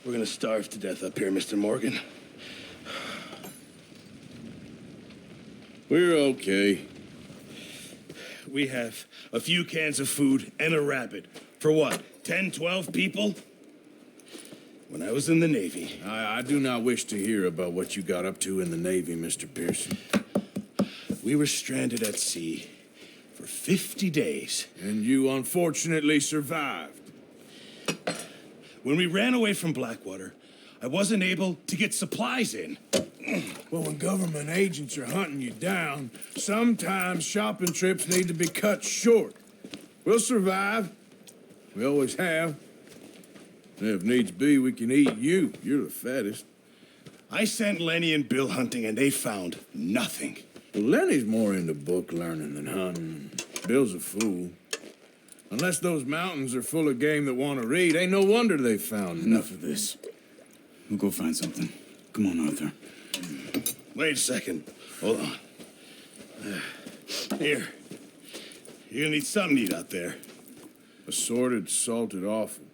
We're gonna starve to death up here, Mr. Morgan. We're okay. We have a few cans of food and a rabbit. For what, 10, 12 people? When I was in the Navy... I do not wish to hear about what you got up to in the Navy, Mr. Pearson. We were stranded at sea for 50 days. And you unfortunately survived. When we ran away from Blackwater, I wasn't able to get supplies in. Well, when government agents are hunting you down, sometimes shopping trips need to be cut short. We'll survive. We always have. And if needs be, we can eat you. You're the fattest. I sent Lenny and Bill hunting, and they found nothing. Well, Lenny's more into book learning than hunting. Bill's a fool. Unless those mountains are full of game that want to read, ain't no wonder they found Enough of this. We'll go find something. Come on, Arthur. Wait a second. Hold on. Here. You're gonna need something to eat out there. Assorted, salted offal.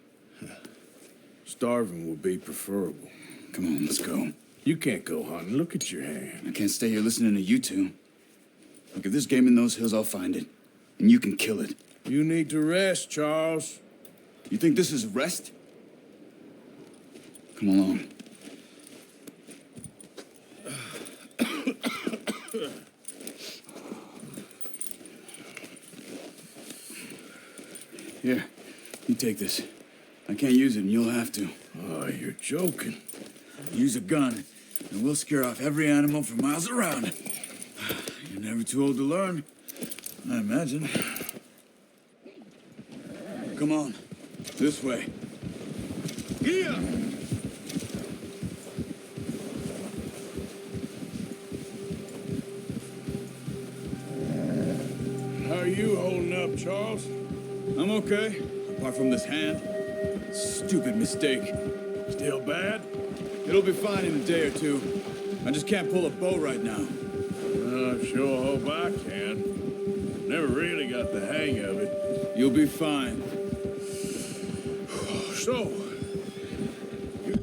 Starving would be preferable. Come on, let's go. You can't go hunting. Look at your hand. I can't stay here listening to you two. Look, if there's game in those hills, I'll find it. And you can kill it. You need to rest, Charles. You think this is rest? Come along. Here, you take this. I can't use it, and you'll have to. Oh, you're joking. Use a gun, and we'll scare off every animal for miles around. You're never too old to learn, I imagine. Come on, this way. Here! How are you holding up, Charles? I'm okay, apart from this hand. Stupid mistake. Still bad? It'll be fine in a day or two. I just can't pull a bow right now. I sure hope I can. Never really got the hang of it. You'll be fine. So, you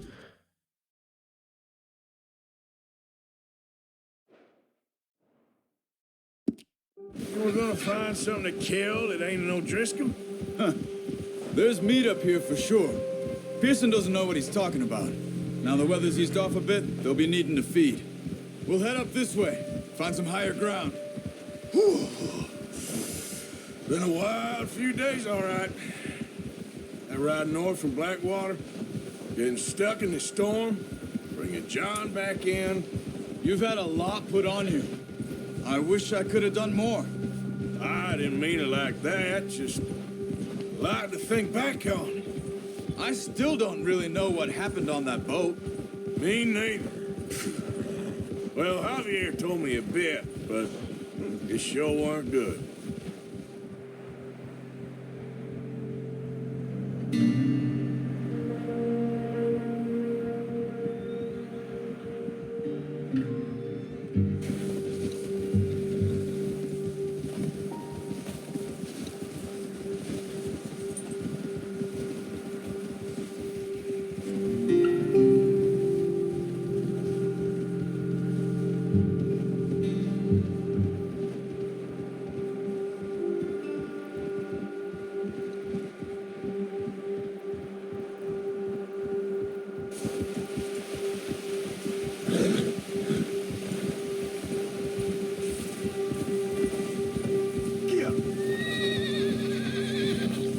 were gonna find something to kill that ain't no Driscoll? Huh. There's meat up here for sure. Pearson doesn't know what he's talking about. Now the weather's eased off a bit, they'll be needing to feed. We'll head up this way, find some higher ground. Whew. Been a wild few days, all right. That ride north from Blackwater, getting stuck in the storm, bringing John back in. You've had a lot put on you. I wish I could have done more. I didn't mean it like that, just a lot to think back on. I still don't really know what happened on that boat. Me neither. Well, Javier told me a bit, but it sure weren't good.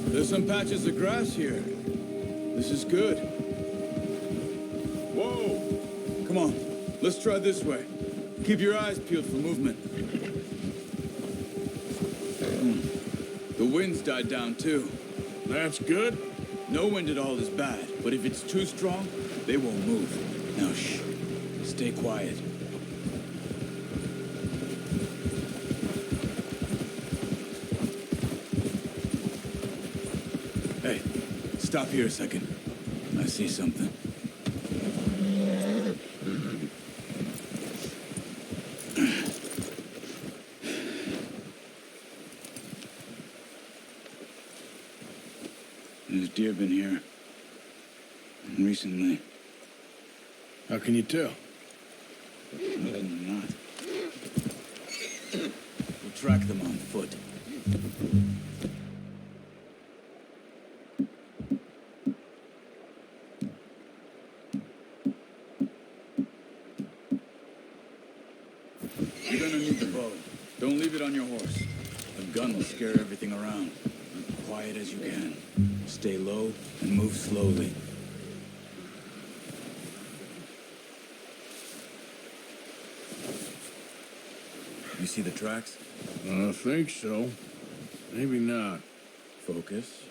There's some patches of grass here. This is good. Whoa! Come on, let's try this way. Keep your eyes peeled for movement. The wind's died down too. That's good. No wind at all is bad, but if it's too strong, they won't move. Now shh, stay quiet. Hey, stop here a second. I see something. There's deer been here. Recently. How can you tell? More than not. We'll track them on foot. You're gonna need the bow. Don't leave it on your horse. The gun will scare everything around. Be quiet as you can. Stay low and move slowly. You see the tracks? I think so. Maybe not. Focus.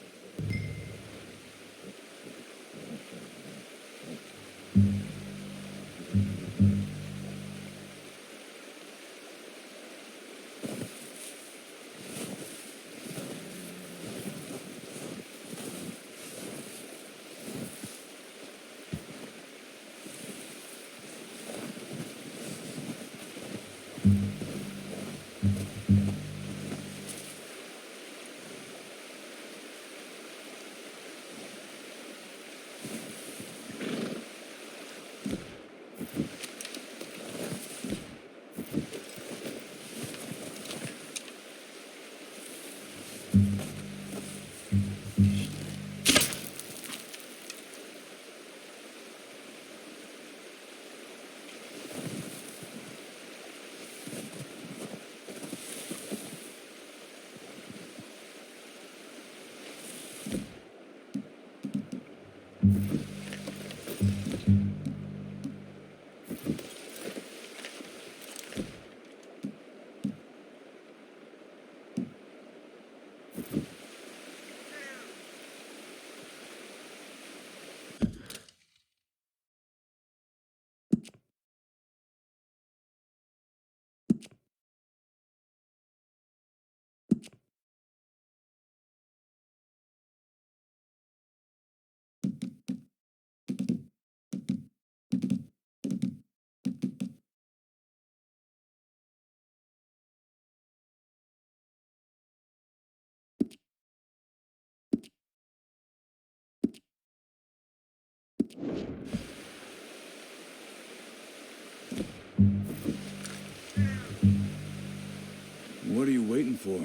What are you waiting for?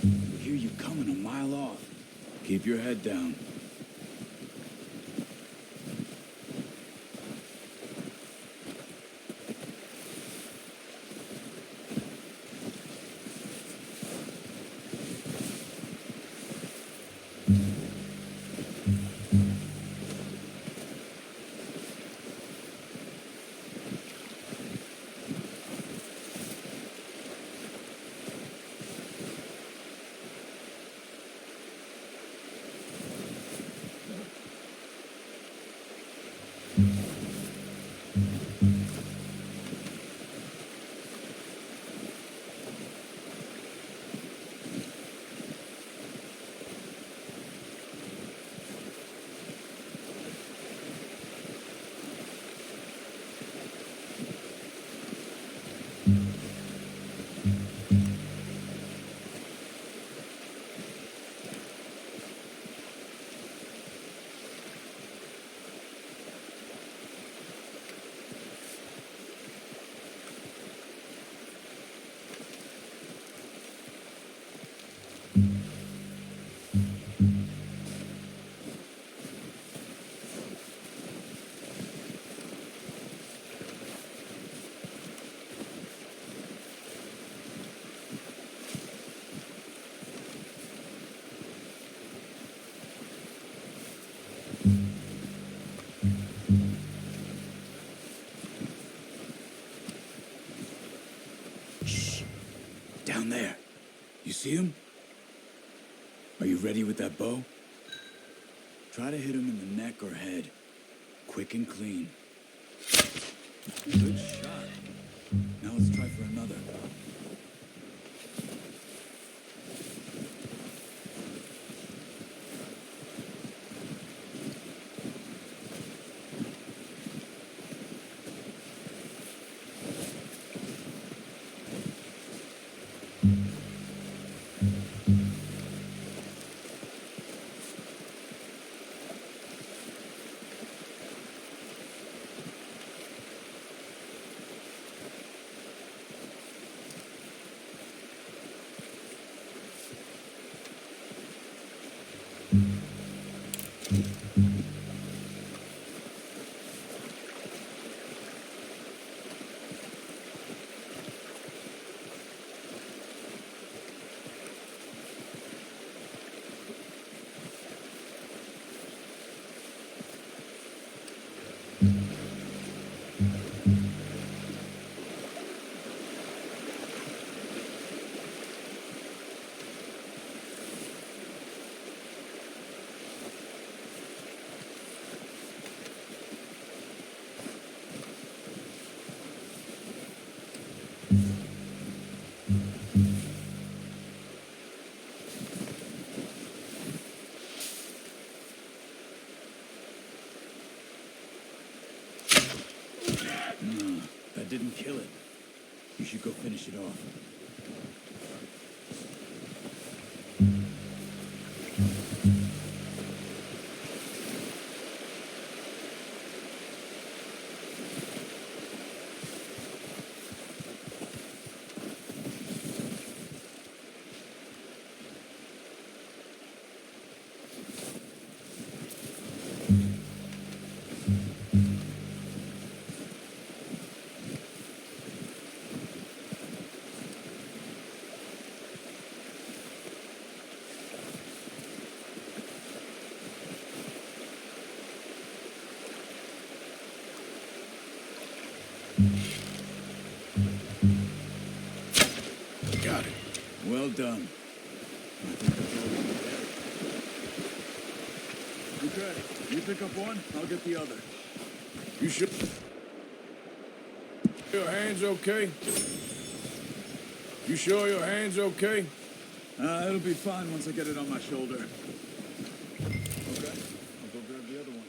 I hear you coming a mile off. Keep your head down. Down there. You see him? Are you ready with that bow? Try to hit him in the neck or head. Quick and clean. Good shot. Now let's try for another. That didn't kill it. You should go finish it off. Got it. Well done. I think that's all we can do. Okay, you pick up one, I'll get the other. You should. Your hands okay? You sure your hands okay? It'll be fine once I get it on my shoulder. Okay, I'll go grab the other one.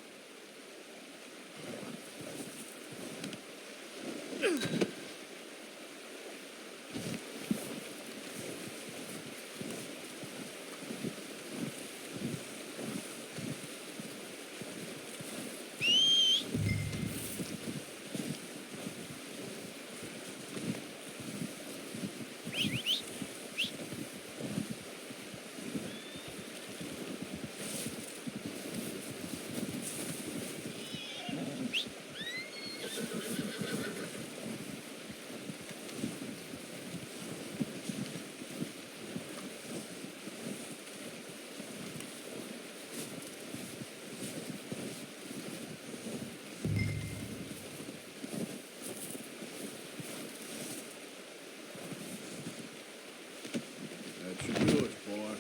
That's yours, boy.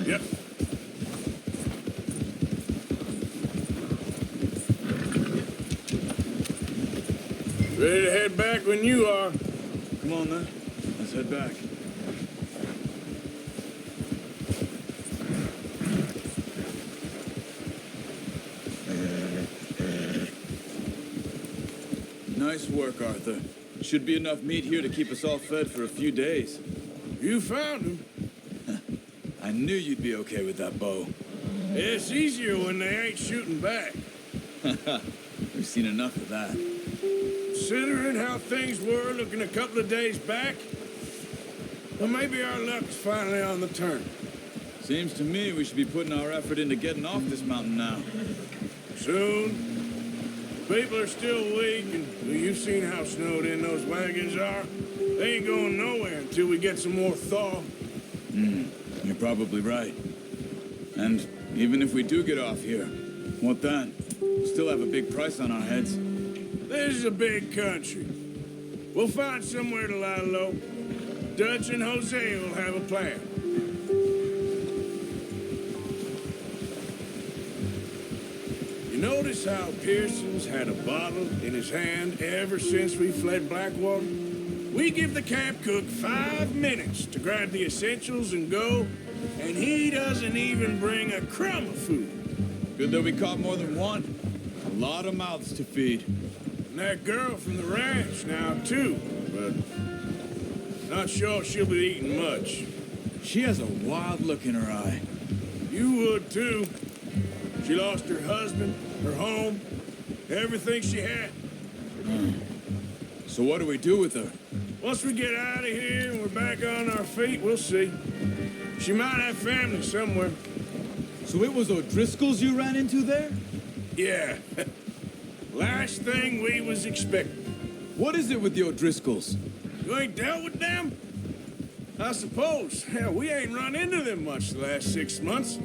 Yep. Ready to head back when you are. Come on then, let's head back. Nice work, Arthur. Should be enough meat here to keep us all fed for a few days. You found him. I knew you'd be okay with that bow. It's easier when they ain't shooting back. We've seen enough of that. Considering how things were looking a couple of days back, well, maybe our luck's finally on the turn. Seems to me we should be putting our effort into getting off this mountain now. Soon. People are still weak, and well, you've seen how snowed in those wagons are. They ain't going nowhere until we get some more thaw. You're probably right. And even if we do get off here, what then? We still have a big price on our heads. This is a big country. We'll find somewhere to lie low. Dutch and Hosea will have a plan. You notice how Pearson's had a bottle in his hand ever since we fled Blackwater? We give the camp cook 5 minutes to grab the essentials and go, and he doesn't even bring a crumb of food. Good that we caught more than one. A lot of mouths to feed. And that girl from the ranch now, too, but not sure she'll be eating much. She has a wild look in her eye. You would, too. She lost her husband, her home, everything she had. So what do we do with her? Once we get out of here and we're back on our feet, we'll see. She might have family somewhere. So it was O'Driscoll's you ran into there? Yeah. Last thing we was expecting. What is it with the O'Driscolls? You ain't dealt with them? I suppose. Hell, we ain't run into them much the last 6 months.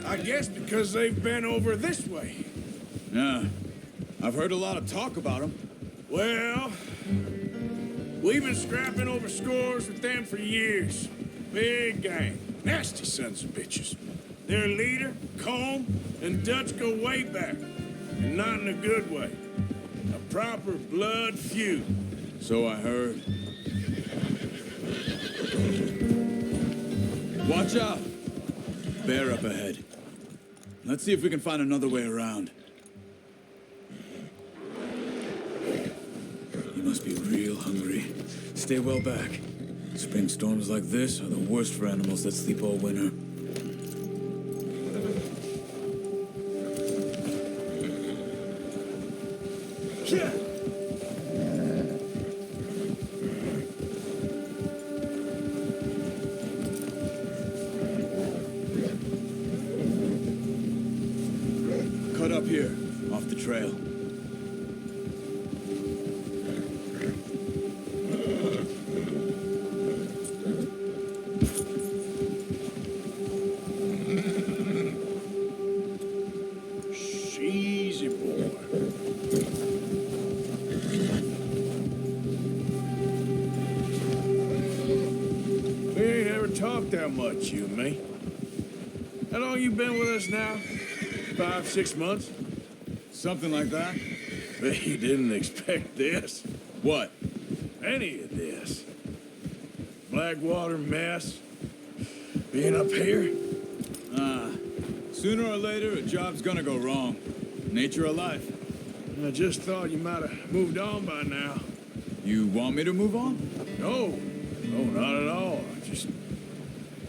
I guess because they've been over this way. Yeah. I've heard a lot of talk about them. Well, we've been scrapping over scores with them for years. Big gang. Nasty sons of bitches. Their leader, Combe, and Dutch go way back. And not in a good way. A proper blood feud. So I heard. Watch out! Bear up ahead. Let's see if we can find another way around. You must be real hungry. Stay well back. Spring storms like this are the worst for animals that sleep all winter. Yeah. Cut up here, off the trail. Easy, boy. We ain't ever talked that much, you and me. How long you been with us now? 5, 6 months? Something like that? Bet you didn't expect this. What? Any of this. Blackwater mess. Being up here. Sooner or later, a job's gonna go wrong. Nature of life. I just thought you might have moved on by now. You want me to move on? No, not at all. I just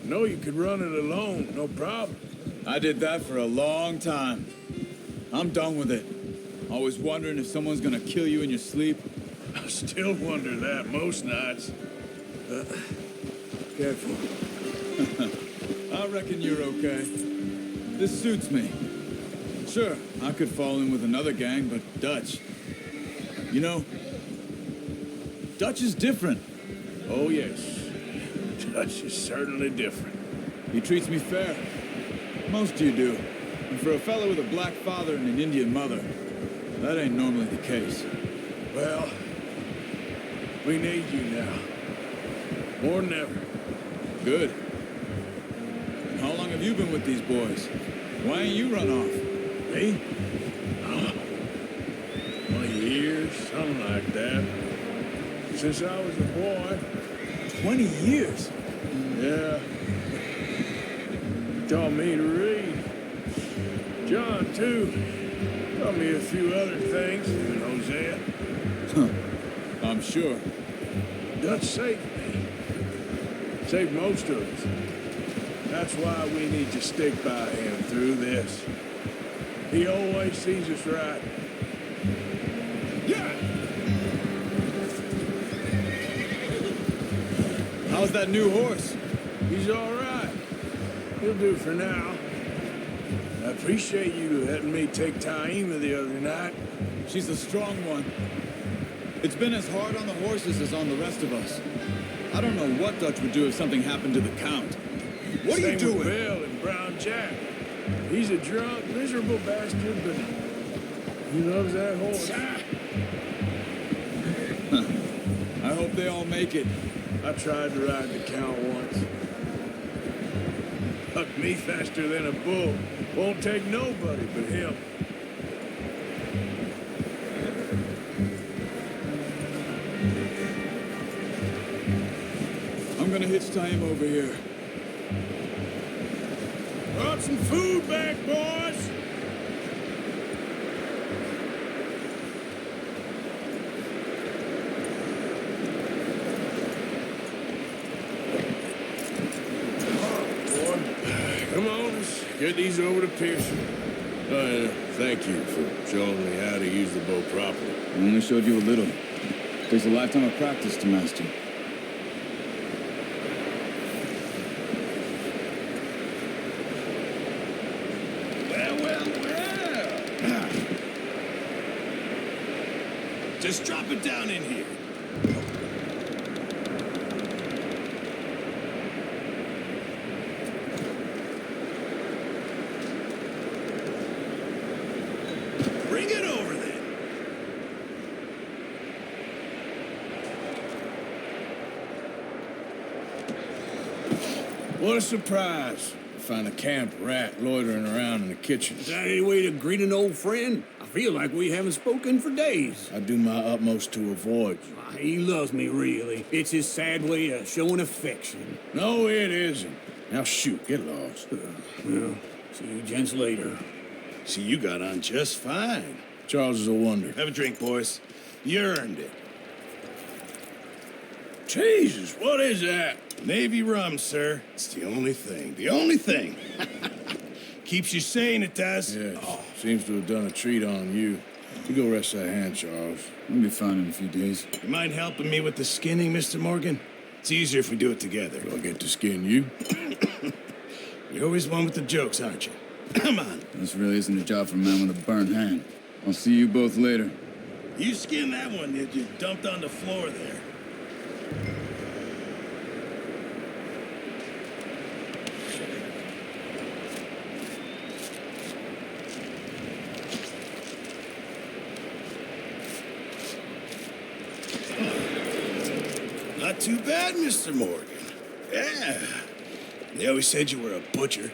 know you could run it alone, no problem. I did that for a long time. I'm done with it. Always wondering if someone's gonna kill you in your sleep. I still wonder that most nights. Careful. I reckon you're okay. This suits me. Sure, I could fall in with another gang, but Dutch. You know, Dutch is different. Oh, yes. Dutch is certainly different. He treats me fair. Most of you do. And for a fellow with a black father and an Indian mother, that ain't normally the case. Well, we need you now. More than ever. Good. And how long have you been with these boys? Why ain't you run off? Me? 20 years, something like that. Since I was a boy. 20 years? Yeah. Taught me to read. John, too. Taught me a few other things, and Hosea. I'm sure. Dutch saved me. Saved most of us. That's why we need to stick by him through this. He always sees us right. Yeah! How's that new horse? He's all right. He'll do for now. I appreciate you letting me take Taima the other night. She's a strong one. It's been as hard on the horses as on the rest of us. I don't know what Dutch would do if something happened to the Count. What are you Same doing? with Bill and Brown Jack. He's a drunk, miserable bastard, but he loves that horse. I hope they all make it. I tried to ride the Count once. Hucked me faster than a bull. Won't take nobody but him. I'm gonna hitch time over here. Brought some food back, boys. Come on, let's get these over to Pearson. Thank you for showing me how to use the bow properly. I only showed you a little. Takes a lifetime of practice to master. Well. Just drop it down in here. Bring it over then. What a surprise. Find a camp rat loitering around in the kitchen. Is that any way to greet an old friend? I feel like we haven't spoken for days. I do my utmost to avoid you. He loves me, really. It's his sad way of showing affection. No, it isn't. Now shoot, get lost. Well, see you gents later. See, you got on just fine. Charles is a wonder. Have a drink, boys. You earned it. Jesus, what is that? Navy rum, sir. It's the only thing. The only thing. Keeps you sane, it does. Yes, seems to have done a treat on you. You go rest that hand, Charles. We'll be fine in a few days. You mind helping me with the skinning, Mr. Morgan? It's easier if we do it together. Do I get to skin you? You're always one with the jokes, aren't you? Come on. This really isn't a job for a man with a burnt hand. I'll see you both later. You skin that one that you dumped on the floor there. Not too bad, Mr. Morgan. Yeah. They always said you were a butcher.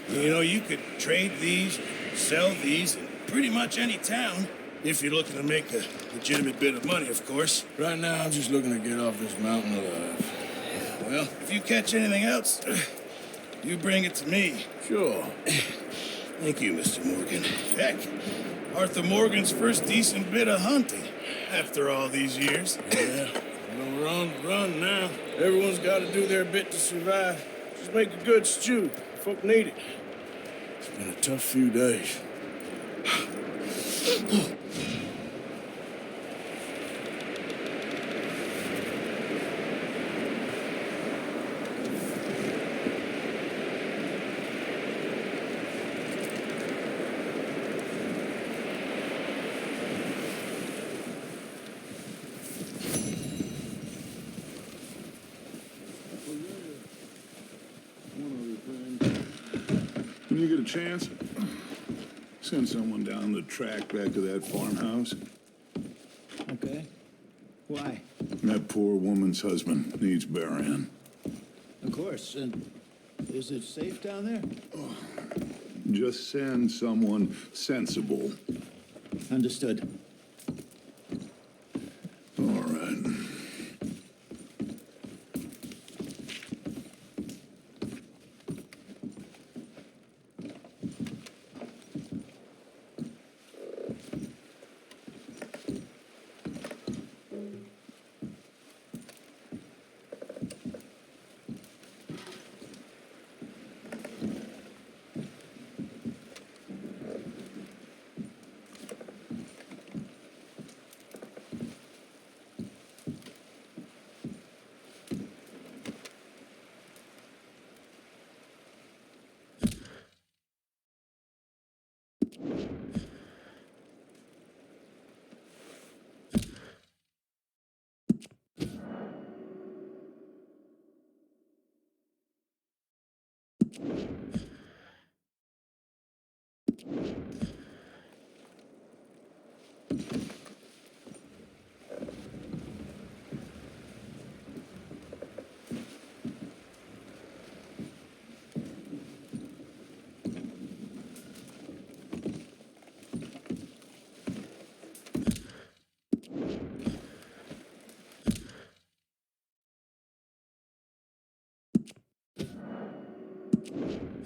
You know, you could trade these, sell these in pretty much any town. If you're looking to make a legitimate bit of money, of course. Right now, I'm just looking to get off this mountain alive. Well, if you catch anything else, you bring it to me. Sure. Thank you, Mr. Morgan. Heck, Arthur Morgan's first decent bit of hunting after all these years. Yeah. Run now. Everyone's got to do their bit to survive. Just make a good stew. Folk need it. It's been a tough few days. When you get a chance, send someone down the track back to that farmhouse. Okay. Why? That poor woman's husband needs burying. Of course. And is it safe down there? Just send someone sensible. Understood. All right. it.